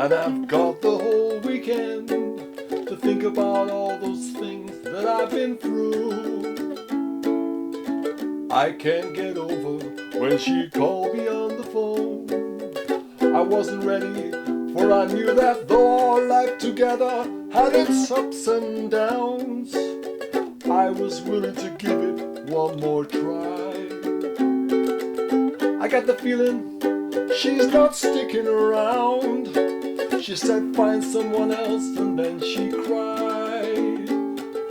And I've got the whole weekend to think about all those things that I've been through. I can't get over when she called me on the phone. I wasn't ready, for I knew that though our life together had its ups and downs, I was willing to give it one more try. I got the feeling she's not sticking around. She said find someone else and then she cried.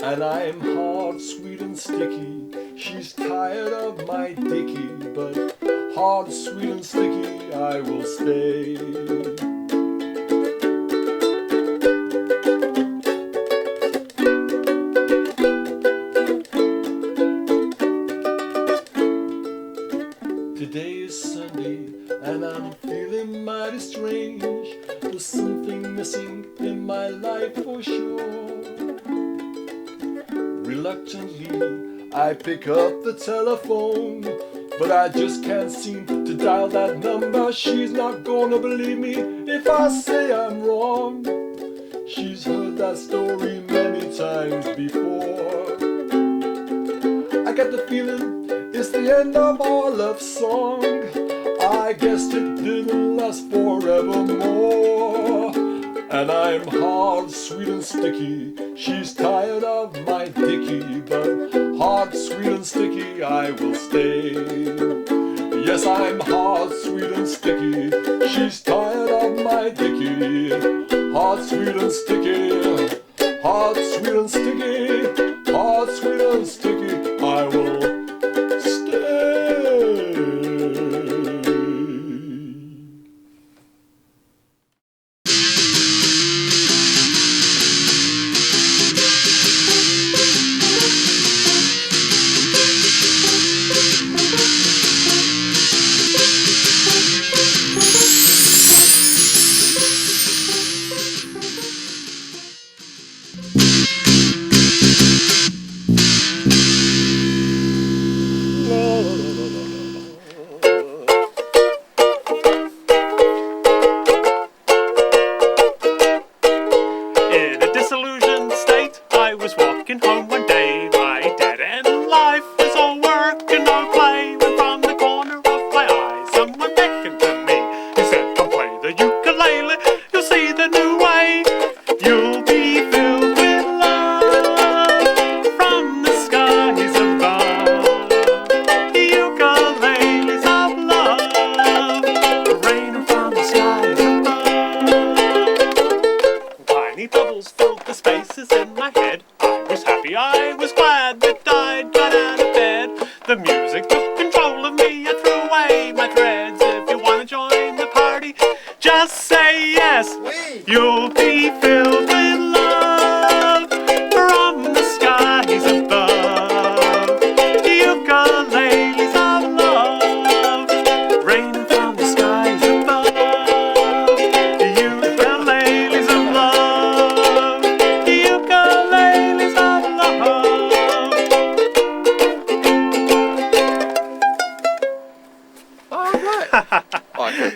And I'm hard, sweet and sticky. She's tired of my dicky, but hard, sweet and sticky I will stay. Today is Sunday and I'm feeling mighty strange. There's something missing in my life for sure. Reluctantly I pick up the telephone, but I just can't seem to dial that number. She's not gonna believe me if I say I'm wrong. She's heard that story many times before. I get the feeling it's the end of our love song. I guess it didn't last forevermore. And I'm hard, sweet and sticky. She's tired of my dicky, but hard, sweet and sticky I will stay. Yes, I'm hard, sweet and sticky. She's tired of my dicky. Hard, sweet and sticky. Hard, sweet and sticky. Hard, sweet and sticky I will stay.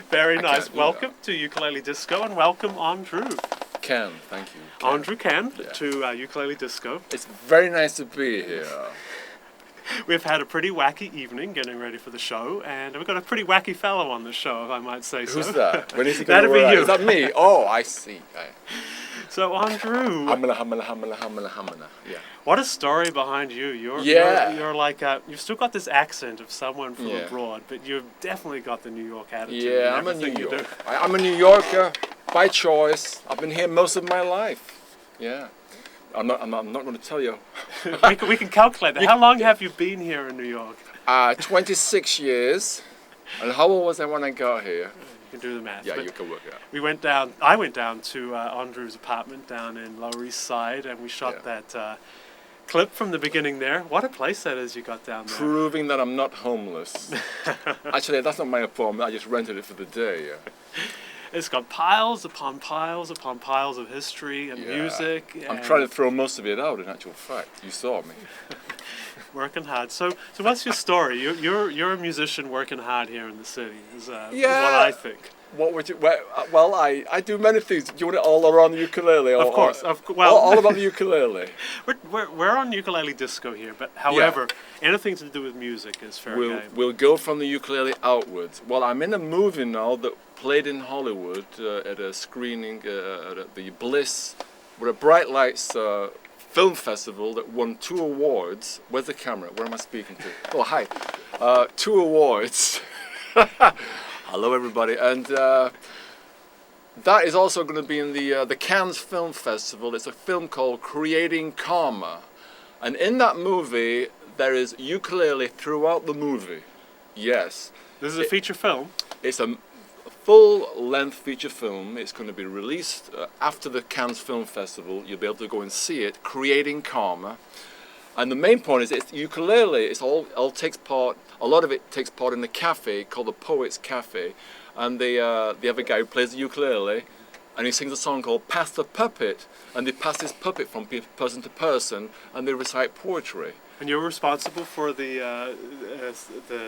Very nice. Welcome to Ukulele Disco and welcome Andru Cann, thank you. Andru Cann to Ukulele Disco. It's very nice to be here. We've had a pretty wacky evening getting ready for the show, and we've got a pretty wacky fellow on the show, if I might say so. Who's that? When is he That'd be you. Is that me? Oh, I see. So Andru, Hamana. Yeah. what a story behind you. You're like you've still got this accent of someone from abroad, but you've definitely got the New York attitude. Yeah, I'm a New Yorker. I'm a New Yorker by choice. I've been here most of my life. Yeah. I'm not going to tell you. we can calculate that. How long have you been here in New York? 26 years. And how old was I when I got here? You can do the math. Yeah, you can work it out. I went down to Andru's apartment down in Lower East Side, and we shot that clip from the beginning there. What a place that is you got down there. Proving that I'm not homeless. Actually, that's not my apartment. I just rented it for the day. Yeah. It's got piles upon piles upon piles of history and music. I'm trying to throw most of it out, in actual fact. You saw me. Working hard. So what's your story? You're a musician working hard here in the city. Is what Yeah. I think. What would you? Well, I do many things. Do you want it all around the ukulele? Of course. Well, all about the ukulele. we're on ukulele disco here, but however, anything to do with music is fair game. We'll go from the ukulele outwards. Well, I'm in a movie now that played in Hollywood at a screening at the Bliss, with a Bright Lights film festival that won 2 awards. Where's the camera? Where am I speaking to? Oh, hi. 2 awards. Hello, everybody. And that is also going to be in the Cannes Film Festival. It's a film called Creating Karma. And in that movie, there is ukulele throughout the movie. Yes. This is a feature film? It's a full-length feature film. It's going to be released after the Cannes Film Festival. You'll be able to go and see it, Creating Karma. And the main point is it's ukulele. It's all takes part. A lot of it takes part in the cafe called the Poets Cafe, and they have a guy who plays the ukulele, and he sings a song called "Pass the Puppet," and they pass this puppet from person to person, and they recite poetry. And you're responsible for the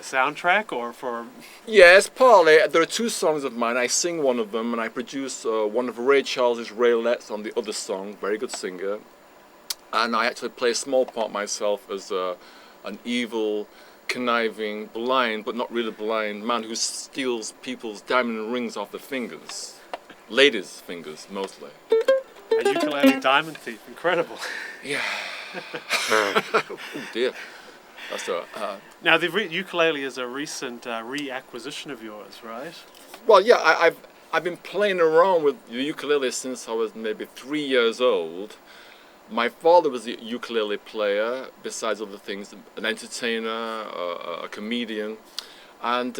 soundtrack, or for? Yes, partly. There are 2 songs of mine. I sing one of them, and I produce one of Ray Charles's Raelettes on the other song. Very good singer. And I actually play a small part myself as an evil, conniving, blind, but not really blind man who steals people's diamond rings off their fingers. Ladies' fingers, mostly. A ukulele diamond thief. Incredible. Yeah. Oh dear. That's now, the ukulele is a recent reacquisition of yours, right? Well, yeah, I've been playing around with the ukulele since I was maybe 3 years old. My father was a ukulele player, besides other things, an entertainer, a comedian, and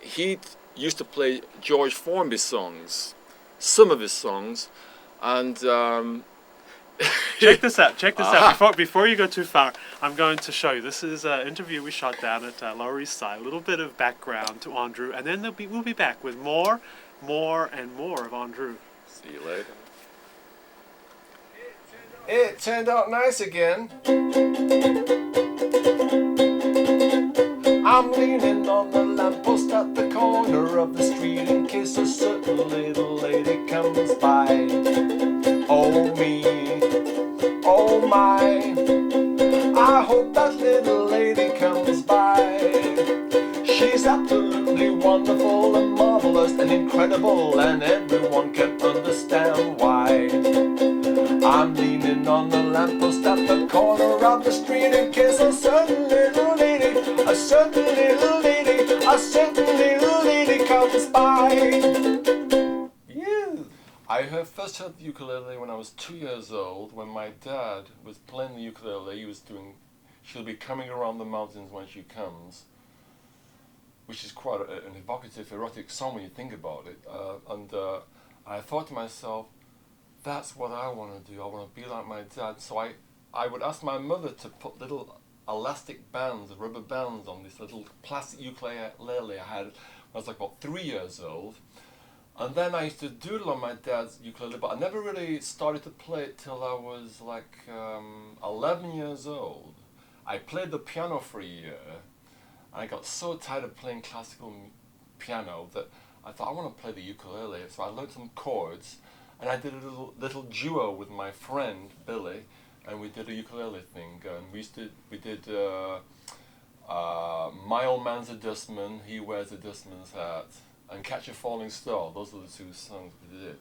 he used to play George Formby songs, some of his songs, and check this out. Before you go too far, I'm going to show you. This is an interview we shot down at Lower East Side. A little bit of background to Andru, and then we'll be back with more and more of Andru. See you later. It turned out nice again. I'm leaning on the lamppost at the corner of the street in case a certain little lady comes by. Oh me, oh my, I hope that little lady comes by. She's absolutely wonderful and marvelous and incredible, and everyone can understand why. I'm leaning on the lamppost at the corner of the street in case a certain little lady, a certain little lady, a certain little lady comes by. Yeah. I first heard the ukulele when I was 2 years old, when my dad was playing the ukulele. He was doing "She'll Be Coming Around the Mountains When She Comes," which is quite an evocative, erotic song when you think about it. I thought to myself, that's what I want to do. I want to be like my dad. So I would ask my mother to put little elastic bands, rubber bands on this little plastic ukulele I had when I was like about 3 years old. And then I used to doodle on my dad's ukulele, but I never really started to play it till I was like 11 years old. I played the piano for a year, and I got so tired of playing classical piano that I thought I want to play the ukulele. So I learned some chords, and I did a little duo with my friend Billy, and we did a ukulele thing. And we did My Old Man's a Dustman, He Wears a Dustman's Hat, and Catch a Falling Star. Those are the 2 songs we did.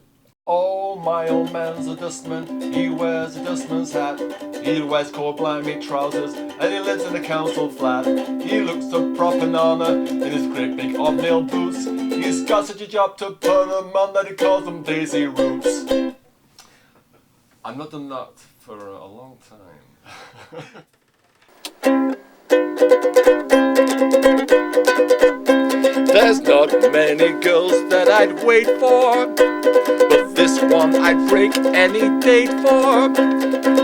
Oh, my old man's a dustman, he wears a dustman's hat. He wears cord-blimey trousers, and he lives in a council flat. He looks a proper nana in his great big hobnail boots. He's got such a job to put him on that he calls them daisy roots. I've not done that for a long time. There's not many girls that I'd wait for, but this one I'd break any date for.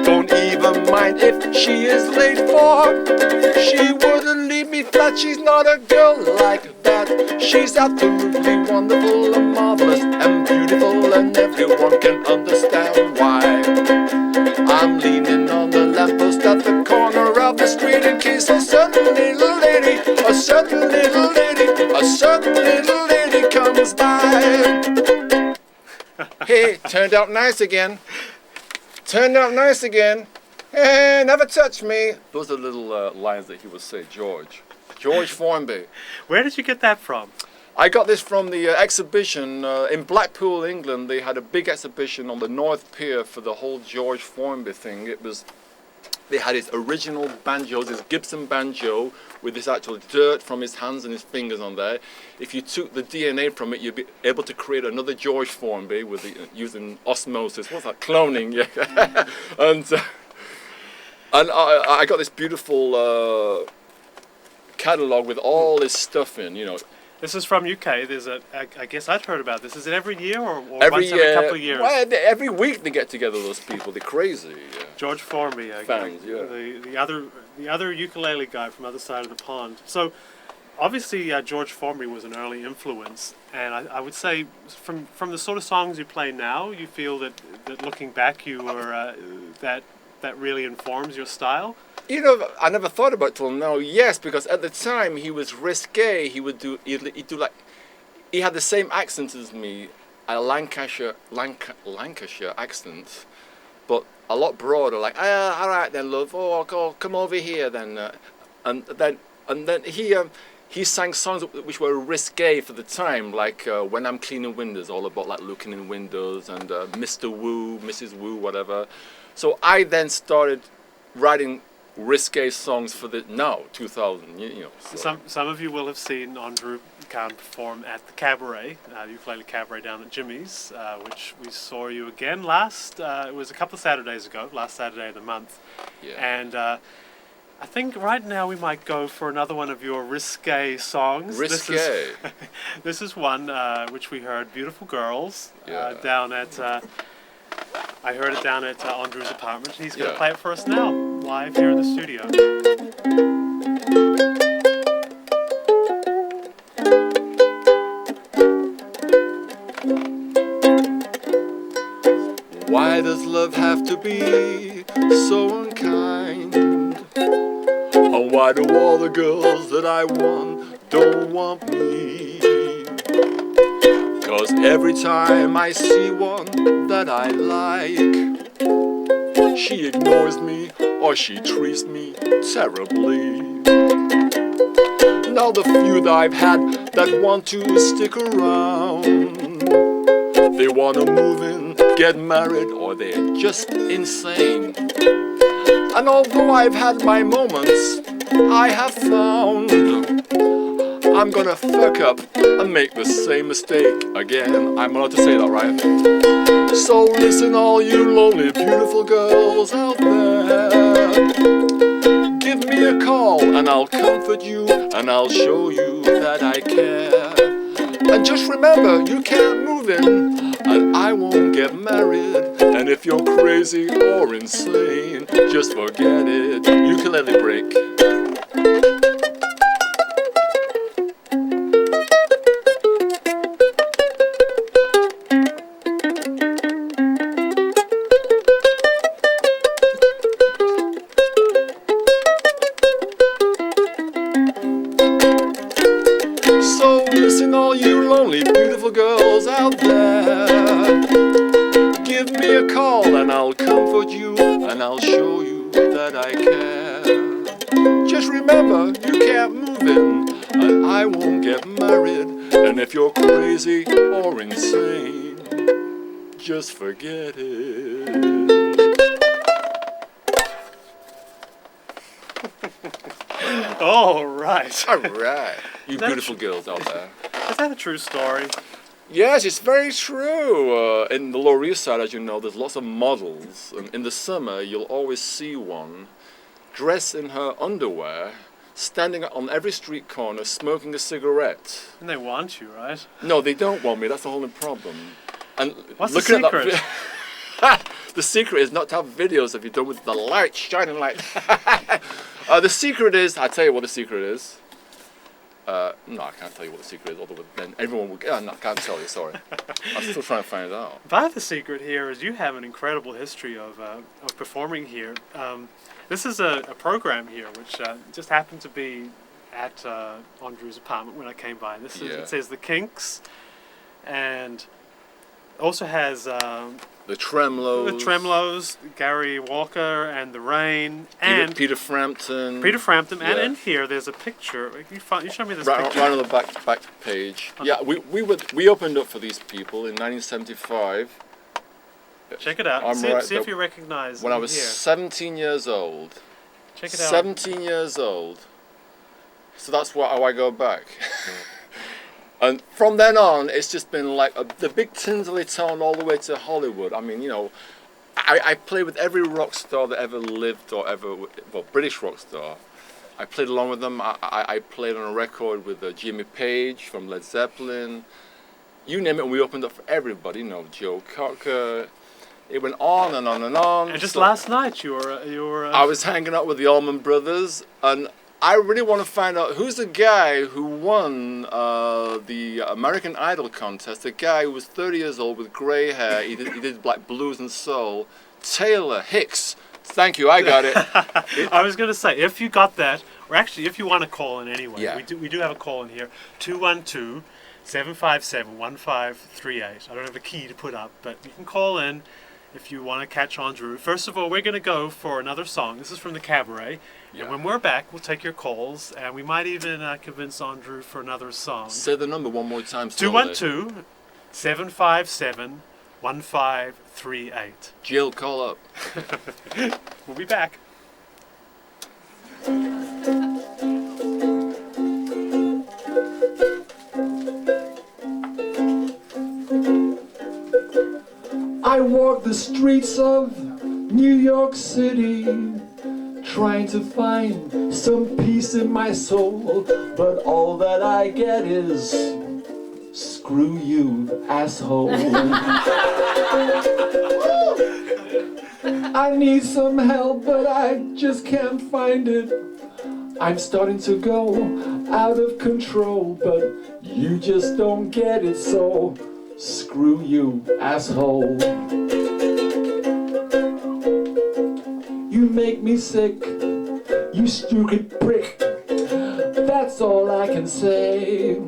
Don't even mind if she is late for. She wouldn't leave me flat, she's not a girl like that. She's absolutely wonderful and marvelous and beautiful, and everyone can understand why. I'm leaning on the lamppost at the corner of turned out nice again. Turned out nice again. Hey, never touch me. Those are little lines that he would say, George. George Formby. Where did you get that from? I got this from the exhibition in Blackpool, England. They had a big exhibition on the North Pier for the whole George Formby thing. They had his original banjos, his Gibson banjo, with this actual dirt from his hands and his fingers on there. If you took the DNA from it, you'd be able to create another George Formby with using osmosis. What's that? Cloning, yeah. and I got this beautiful catalogue with all this stuff in, you know. This is from UK. There's I guess I'd heard about this. Is it every year or Every once every couple of years? Well, every week they get together, those people. They're crazy. Yeah. George Formby, Fangs, yeah. the other ukulele guy from the other side of the pond. So, obviously, George Formby was an early influence, and I would say from the sort of songs you play now, you feel that looking back, you were that really informs your style. You know, I never thought about it till now. Yes, because at the time he was risque. He had the same accent as me, a Lancashire accent, but a lot broader. Like, all right then, love. Oh, come over here then. And then he sang songs which were risque for the time, like When I'm Cleaning Windows, all about like looking in windows, and Mr. Woo, Mrs. Woo, whatever. So I then started writing risque songs for the 2000, you know. So. Some of you will have seen Andru Cann perform at the cabaret, ukulele cabaret down at Jimmy's, which we saw you again last. It was a couple of Saturdays ago, last Saturday of the month. Yeah. And I think right now we might go for another one of your risque songs. Risque. This is one which we heard, "Beautiful Girls," down at. I heard it down at Andru's apartment. He's going to play it for us now, live here in the studio. Why does love have to be so unkind? And why do all the girls that I want don't want me? 'Cause every time I see one that I like, she ignores me or she treats me terribly. Now the few that I've had that want to stick around, they wanna move in, get married, or they're just insane. And although I've had my moments, I have found I'm gonna fuck up and make the same mistake again. I'm allowed to say that, right? So listen, all you lonely, beautiful girls out there. Give me a call and I'll comfort you and I'll show you that I care. And just remember, you can't move in and I won't get married. And if you're crazy or insane, just forget it. Ukulele break. So listen, all you lonely, beautiful girls out there. Give me a call and I'll comfort you and I'll show you that I care. Just remember, you can't move in and I won't get married. And if you're crazy or insane, just forget it. All right. All right. You beautiful girls out there. Is that a true story? Yes, it's very true. In the Lower East Side, as you know, there's lots of models. And in the summer, you'll always see one dressed in her underwear, standing on every street corner, smoking a cigarette. And they want you, right? No, they don't want me. That's the whole problem. And what's the secret? The secret is not to have videos of you done with the light, shining light. The secret is, I'll tell you what the secret is. No, I can't tell you what the secret is, although then everyone will no, I can't tell you, sorry. I'm still trying to find it out. But the secret here is you have an incredible history of performing here. This is a program here, which just happened to be at Andru's apartment when I came by. This is, it says The Kinks, and also has The Tremolos. The Tremolos, Gary Walker and the Rain, and Peter Frampton. Peter Frampton, and Yeah. in here there's a picture. You show me this Right, picture. right on the back page. Yeah, we opened up for these people in 1975. Check it out. I'm See, right, see if though. you recognize When I them was here. 17 years old. Check it out. 17 years old. So that's how I go back. And from then on, it's just been like the big Tinsley tone all the way to Hollywood. I mean, you know, I played with every rock star that ever lived or ever, well, British rock star. I played along with them. I played on a record with Jimmy Page from Led Zeppelin. You name it, we opened up for everybody. You know, Joe Cocker. It went on and on and on. And just So last night you were. I was hanging out with the Allman Brothers, and I really want to find out who's the guy who won the American Idol contest. The guy who was 30 years old with grey hair. He did like blues and soul. Taylor Hicks. Thank you, I got it. I was going to say, if you got that, or actually if you want to call in anyway, Yeah. we do have a call in here, 212-757-1538. I don't have a key to put up, but you can call in if you want to catch Andru. First of all, we're going to go for another song. This is from the Cabaret. Yeah. And when we're back, we'll take your calls, and we might even convince Andru for another song. Say the number one more time. Slowly. 212-757-1538. Jill, call up. We'll be back. I walk the streets of New York City, trying to find some peace in my soul, but all that I get is screw you, asshole. I need some help, but I just can't find it. I'm starting to go out of control, but you just don't get it, so screw you, asshole. You make me sick, you stupid prick. That's all I can say.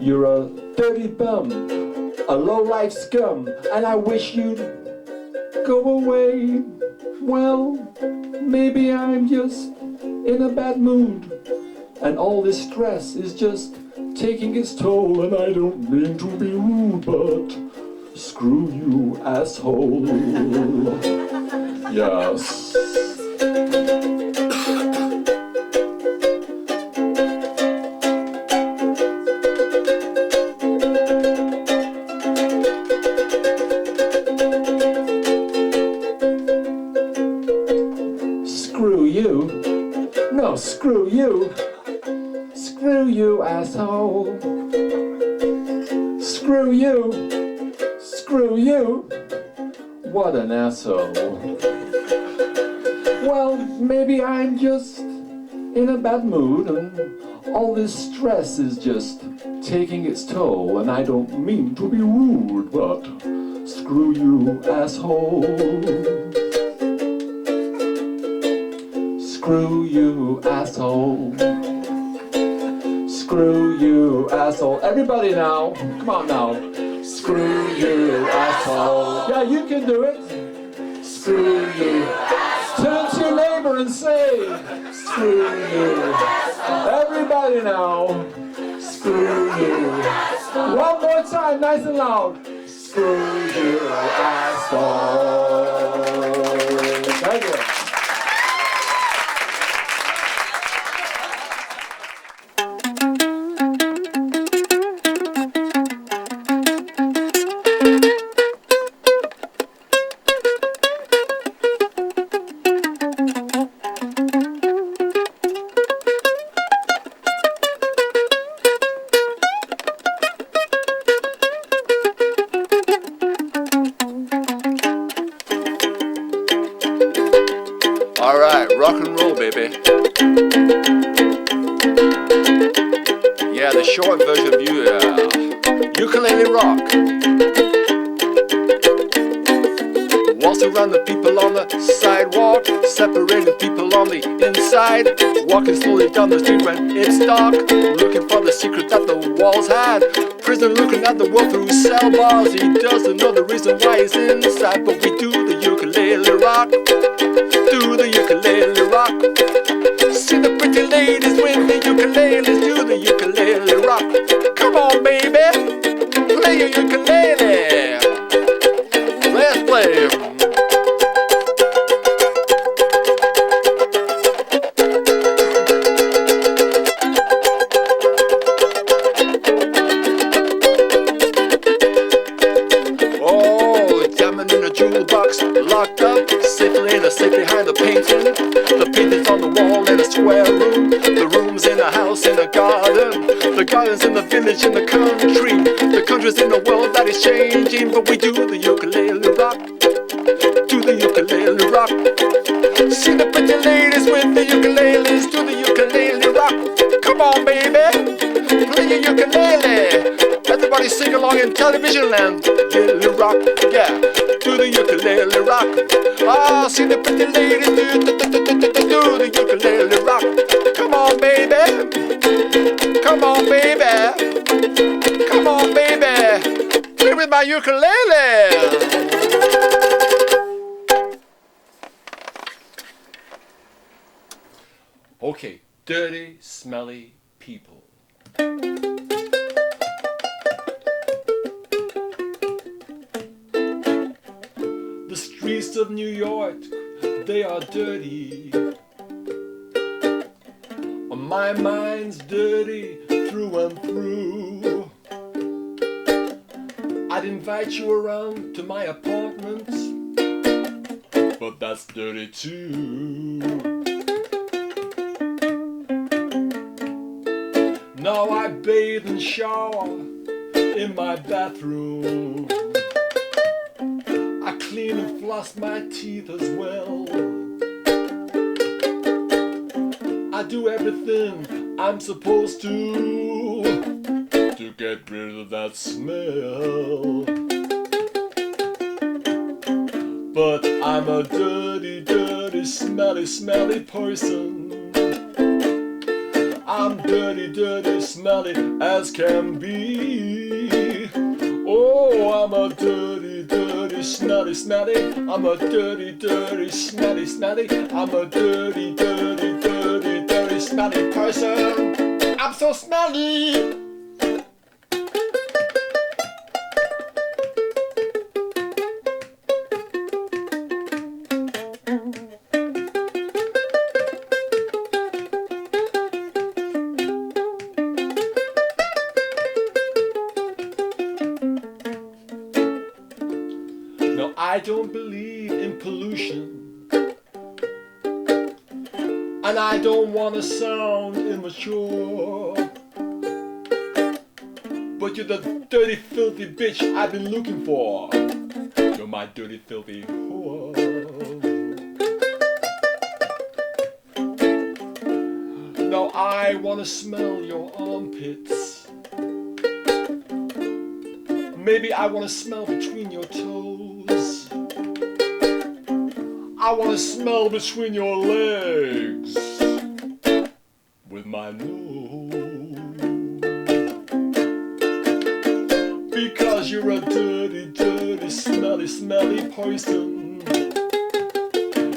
You're a dirty bum, a low-life scum, and I wish you'd go away. Well, maybe I'm just in a bad mood, and all this stress is just taking its toll, and I don't mean to be rude, but screw you, asshole. Yes. Screw you. No, screw you. Screw you, asshole. Screw you. Screw you. What an asshole. Well, maybe I'm just in a bad mood, and all this stress is just taking its toll, and I don't mean to be rude, but screw you, asshole. Screw you, asshole. Screw you, asshole. Everybody now, come on now. Screw you, asshole. Yeah, you can do it. Screw you. Turn to your neighbor and say, screw you. Everybody now. Screw you. One more time, nice and loud. Screw you, asshole. Thank you. All right, rock and roll, baby. Yeah, the short version of you, ukulele rock. What's surrounding people on the sidewalk, separating people on the inside, walking slowly down the street when it's dark, looking for the secret that the walls had. Prisoner looking at the world through cell bars. He doesn't know the reason why he's inside, but we do the ukulele rock, do the ukulele rock. See the pretty ladies with the ukuleles, do the ukulele rock. Come on, baby, play your ukulele. Let's play. Oh, jamming in a jewel box, locked up, safely in a safe behind the painting. The painting's on the wall in a square room. The room's in a house in a garden. The garden's in the village in the country. The country's in a world that is changing, but we do the ukulele rock, do the ukulele rock. See the pretty ladies with the ukuleles, do the ukulele rock. Come on, baby, play your ukulele. Everybody sing along in television land. Ukulele rock, yeah, do the ukulele rock. Ah, see the pretty ladies do the ukulele rock. Come on, baby, come on, baby, come on, baby, play with my ukulele. Okay, dirty, smelly people. The streets of New York, they are dirty. My mind's dirty through and through. I'd invite you around to my apartment, but that's dirty too. Now I bathe and shower in my bathroom. I clean and floss my teeth as well. I do everything I'm supposed to get rid of that smell. But I'm a dirty, dirty, smelly, smelly person. I'm dirty, dirty, smelly as can be. Oh, I'm a dirty, dirty, smelly, smelly. I'm a dirty, dirty, smelly, smelly. I'm a dirty, dirty, dirty, dirty, smelly person. I'm so smelly. No, I don't believe in pollution, and I don't want to sound immature, but you're the dirty, filthy bitch I've been looking for. You're my dirty, filthy whore. Now I want to smell your armpits. Maybe I want to smell between your toes. I want to smell between your legs with my nose. Because you're a dirty, dirty, smelly, smelly person.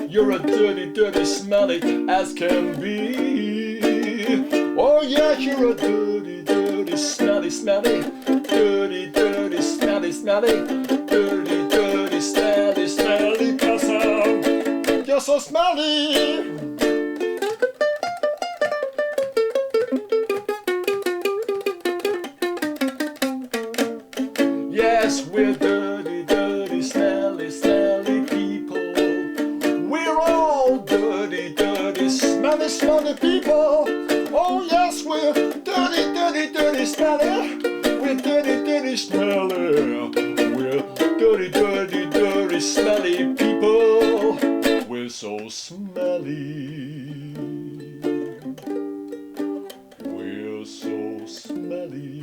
You're a dirty, dirty, smelly as can be. Oh yeah, you're a dirty, dirty, smelly, smelly. Dirty, dirty, smelly, smelly. Dirty, dirty, smelly, smelly person. You're so smelly. Yes, we're dirty, dirty, smelly, smelly people. We're all dirty, dirty, smelly, smelly people. Oh yes, we're dirty, dirty, dirty, smelly. We're dirty, dirty, smelly. We're dirty, dirty, dirty, smelly people. We're so smelly. We're so smelly.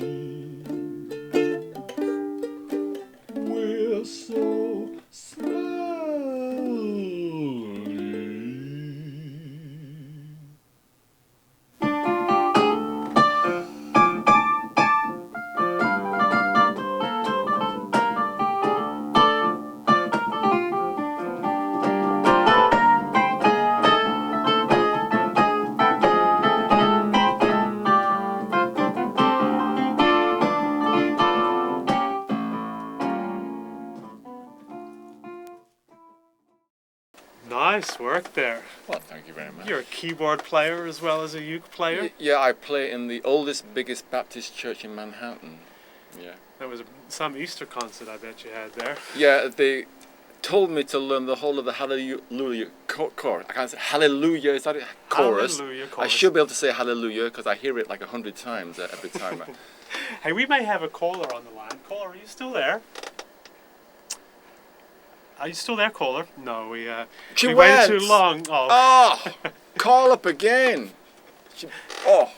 We're so smelly. Nice work there. Well, thank you very much. You're a keyboard player as well as a uke player. Yeah, I play in the oldest, biggest Baptist church in Manhattan. Yeah. There was some Easter concert I bet you had there. Yeah, they told me to learn the whole of the Hallelujah chorus. I can't say Hallelujah, is that it? Chorus. Hallelujah I chorus. should be able to say Hallelujah because I hear it like 100 times every time. Hey, we may have a caller on the line. Caller, are you still there? Are you still there, caller? No, we She waited went. too long. Oh. Oh, call up again. Oh.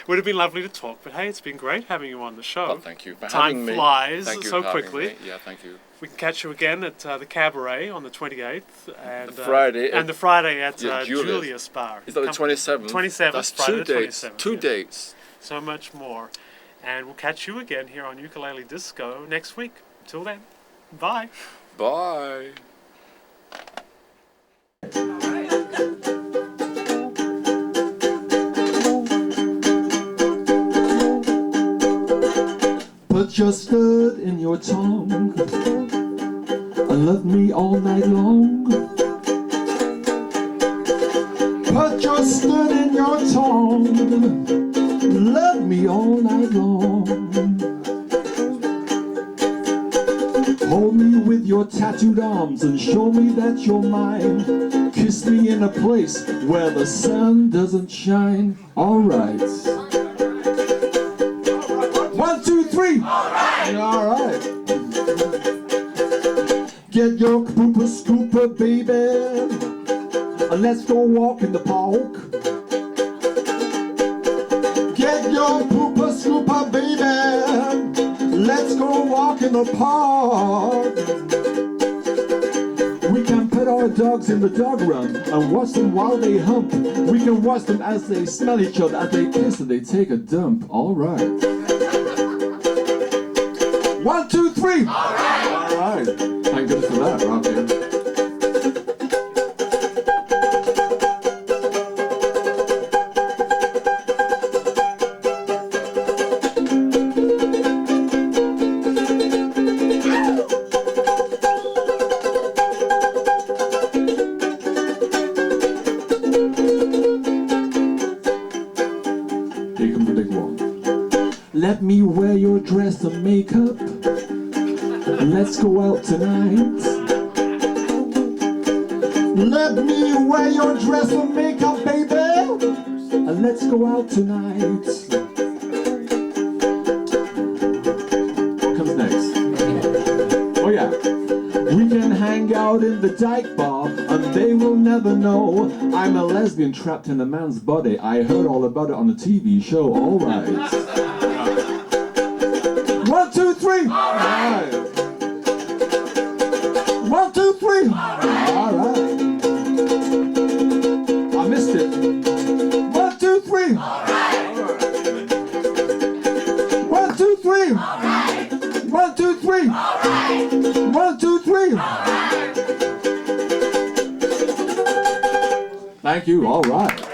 Would have been lovely to talk, but hey, it's been great having you on the show. Well, thank you for Time having me. flies Thank you so for having quickly. me. Yeah, thank you. We can catch you again at the Cabaret on the 28th. And, Friday. And the Friday at Yeah, Julius Bar. Is that the 27th? 27th, That's Friday two the dates. 27th. Two yeah. dates. So much more. And we'll catch you again here on Ukulele Disco next week. Until then, bye. Bye. Put your stud in your tongue and love me all night long. Put your stud in your tongue, love me all night long. Hold me with your tattooed arms and show me that you're mine. Kiss me in a place where the sun doesn't shine. Alright. 1, 2, 3. Alright. Get your pooper scooper, baby. Let's go walk in the park. Get your pooper scooper, baby. Let's go walk in the park. We can pet our dogs in the dog run and watch them while they hump. We can watch them as they smell each other, as they kiss and they take a dump. Alright. 1, 2, 3. Alright. Thank goodness for that, right here. Here comes the big one. Let me wear your dress and makeup. Let's go out tonight. Let me wear your dress and makeup, baby. And let's go out tonight. What comes next? Oh yeah. We can hang out in the dyke bar and they will never know I'm a lesbian trapped in a man's body. I heard all about it on a TV show. Alright. 1, 2, 3. Alright. 1, 2, 3. Alright. I missed it. 1, 2, 3. Alright. 1, 2, 3. Alright. 1, 2, 3. Alright. 1, 2, 3. Alright. Thank you. All right.